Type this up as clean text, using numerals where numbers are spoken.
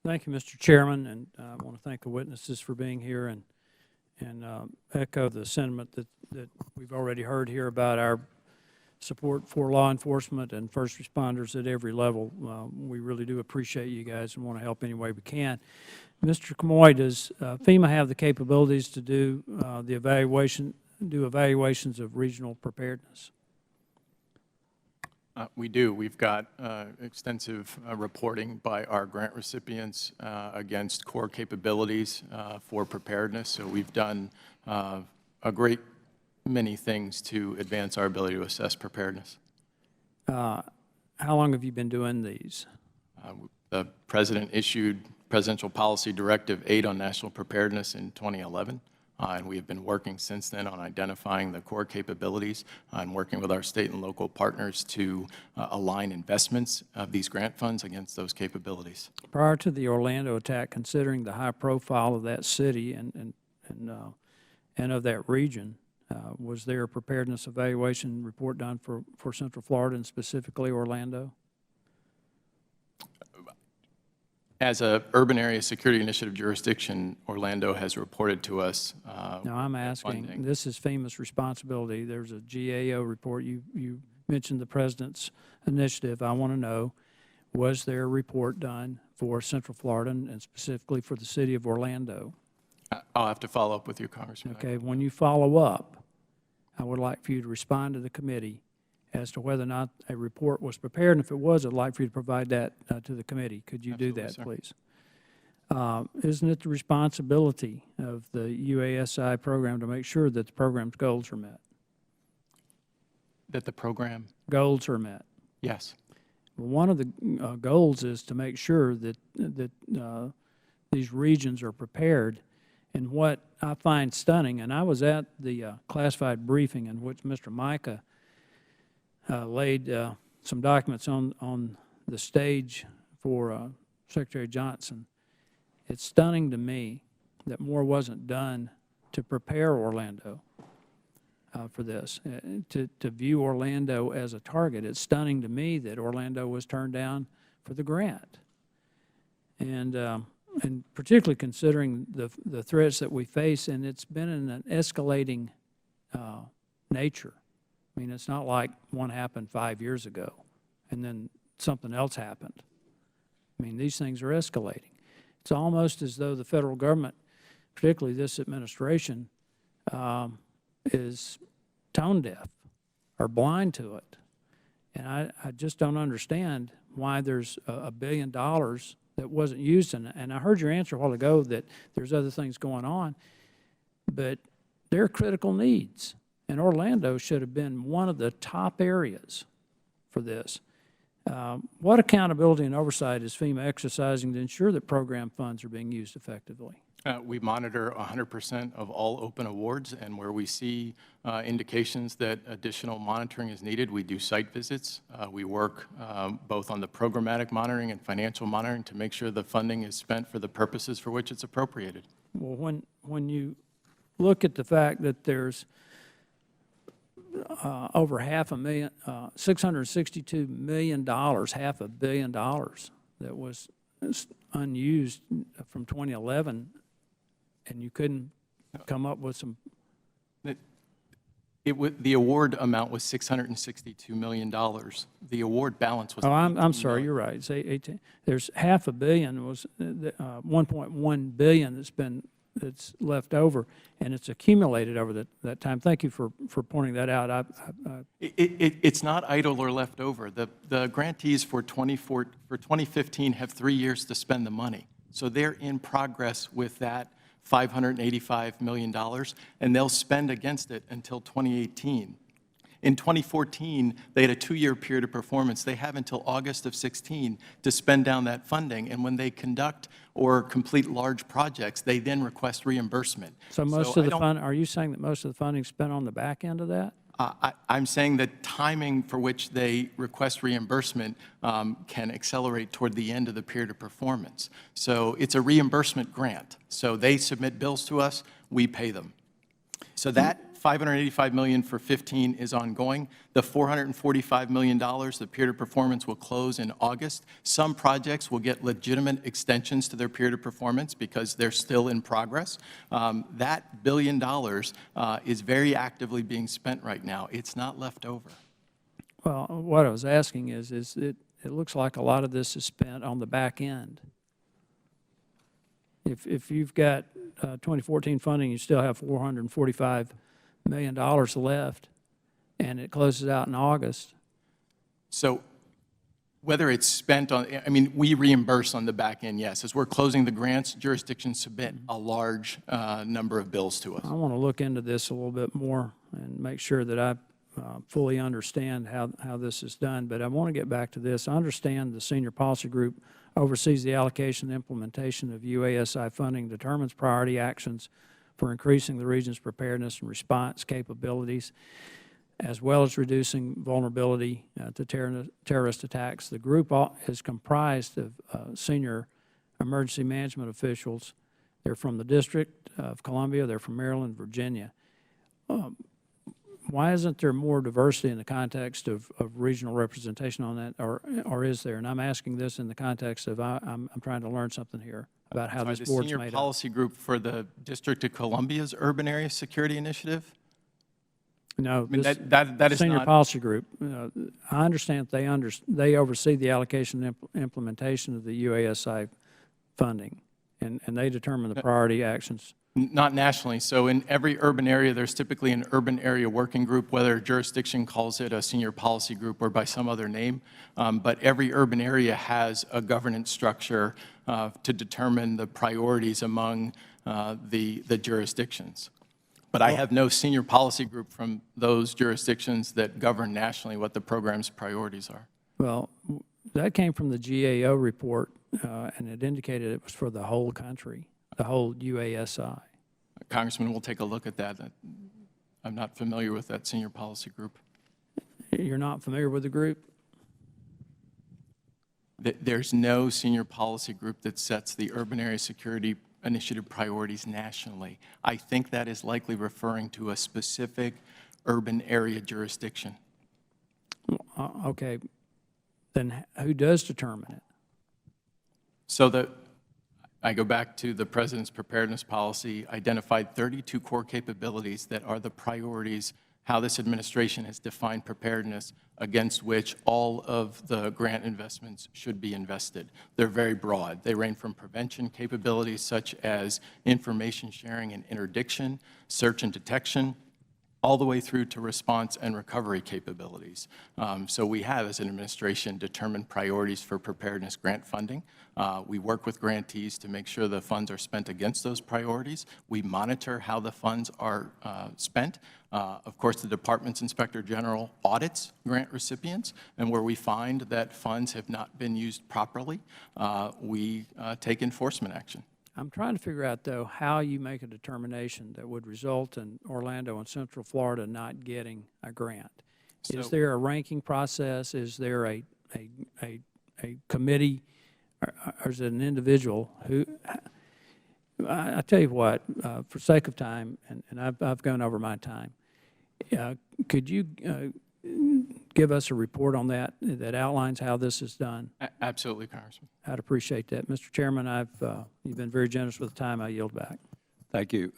Thank you, Mr. Chairman, and I want to thank the witnesses for being here and echo the sentiment that we've already heard here about our support for law enforcement and first responders at every level. We really do appreciate you guys and want to help any way we can. Mr. Kamoy, does FEMA have the capabilities to do evaluations of regional preparedness? We do. We've got extensive reporting by our grant recipients against core capabilities for preparedness. So we've done a great many things to advance our ability to assess preparedness. How long have you been doing these? The President issued Presidential Policy Directive 8 on national preparedness in 2011. And we have been working since then on identifying the core capabilities and working with our state and local partners to align investments of these grant funds against those capabilities. Prior to the Orlando attack, considering the high profile of that city and of that region, was there a preparedness evaluation report done for Central Florida and specifically Orlando? As a urban area security initiative jurisdiction, Orlando has reported to us. Now I'm asking, funding. This is FEMA's responsibility. There's a GAO report. You mentioned the President's initiative. I want to know, was there a report done for Central Florida and specifically for the city of Orlando? I'll have to follow up with you, Congressman. Okay, when you follow up, I would like for you to respond to the committee as to whether or not a report was prepared, and if it was, I'd like for you to provide that to the committee. Could you Absolutely, do that, sir. Please? Isn't it the responsibility of the UASI program to make sure that the program's goals are met? That the program? Goals are met. Yes. Well, one of the goals is to make sure that these regions are prepared. And what I find stunning, and I was at the classified briefing in which Mr. Micah laid some documents on the stage for Secretary Johnson. It's stunning to me that more wasn't done to prepare Orlando for this, to view Orlando as a target. It's stunning to me that Orlando was turned down for the grant. And particularly considering the threats that we face, and it's been in an escalating nature. I mean, it's not like one happened 5 years ago and then something else happened. I mean, these things are escalating. It's almost as though the federal government, particularly this administration, is tone deaf or blind to it. And I just don't understand why there's $1 billion that wasn't used. And I heard your answer a while ago that there's other things going on, but there are critical needs. And Orlando should have been one of the top areas for this. What accountability and oversight is FEMA exercising to ensure that program funds are being used effectively? We monitor 100% of all open awards, and where we see indications that additional monitoring is needed, we do site visits. We work both on the programmatic monitoring and financial monitoring to make sure the funding is spent for the purposes for which it's appropriated. Well, when you look at the fact that there's over $662 million, $500 million that was unused from 2011, and you couldn't come up with some. The award amount was $662 million. The award balance was. Oh, I'm sorry. You're right. It's 18. There's $500 million was 1.1 billion that's left over, and it's accumulated over that time. Thank you for pointing that out. It's not idle or left over. The grantees for 2015 have 3 years to spend the money. So they're in progress with that $585 million, and they'll spend against it until 2018. In 2014, they had a 2-year period of performance. They have until August of 16 to spend down that funding, and when they conduct or complete large projects, they then request reimbursement. So most of the fund, are you saying that most of the funding is spent on the back end of that? I'm saying that timing for which they request reimbursement can accelerate toward the end of the period of performance. So it's a reimbursement grant. So they submit bills to us, we pay them. So that $585 million for 15 is ongoing. The $445 million, the period of performance will close in August. Some projects will get legitimate extensions to their period of performance because they're still in progress. That $1 billion is very actively being spent right now. It's not left over. Well, what I was asking is it looks like a lot of this is spent on the back end. If you've got 2014 funding, you still have $445 million left, and it closes out in August. So whether it's spent on, I mean, we reimburse on the back end, yes. As we're closing the grants, jurisdictions submit a large number of bills to us. I want to look into this a little bit more and make sure that I fully understand how this is done. But I want to get back to this. I understand the Senior Policy Group oversees the allocation and implementation of UASI funding, determines priority actions for increasing the region's preparedness and response capabilities, as well as reducing vulnerability to terrorist attacks. The group is comprised of senior emergency management officials. They're from the District of Columbia, they're from Maryland, Virginia. Why isn't there more diversity in the context of regional representation on that, or is there? And I'm asking this in the context of I'm trying to learn something here about how this board's the made Senior Policy Group for the District of Columbia's Urban Area Security Initiative? No, I mean, this that is Senior not, Policy Group, I understand that they oversee the allocation and implementation of the UASI funding, and they determine the priority actions. not nationally. So in every urban area, there's typically an urban area working group, whether a jurisdiction calls it a Senior Policy Group or by some other name. But every urban area has a governance structure to determine the priorities among the jurisdictions. But I have no Senior Policy Group from those jurisdictions that govern nationally what the program's priorities are. Well, that came from the GAO report, and it indicated it was for the whole country, the whole UASI. Congressman, we'll take a look at that. I'm not familiar with that Senior Policy Group. You're not familiar with the group? There's no Senior Policy Group that sets the Urban Area Security Initiative priorities nationally. I think that is likely referring to a specific urban area jurisdiction. Okay, then who does determine it? So I go back to the President's preparedness policy, identified 32 core capabilities that are the priorities, how this administration has defined preparedness, against which all of the grant investments should be invested. They're very broad. They range from prevention capabilities such as information sharing and interdiction, search and detection, all the way through to response and recovery capabilities. So we have, as an administration, determined priorities for preparedness grant funding. We work with grantees to make sure the funds are spent against those priorities. We monitor how the funds are spent. Of course, the Department's Inspector General audits grant recipients, and where we find that funds have not been used properly, we take enforcement action. I'm trying to figure out, though, how you make a determination that would result in Orlando and Central Florida not getting a grant. Is there a ranking process? Is there a committee, or is it an individual who? I tell you what, for sake of time, and I've gone over my time, could you give us a report on that outlines how this is done? Absolutely, Congressman. I'd appreciate that. Mr. Chairman, you've been very generous with the time. I yield back. Thank you.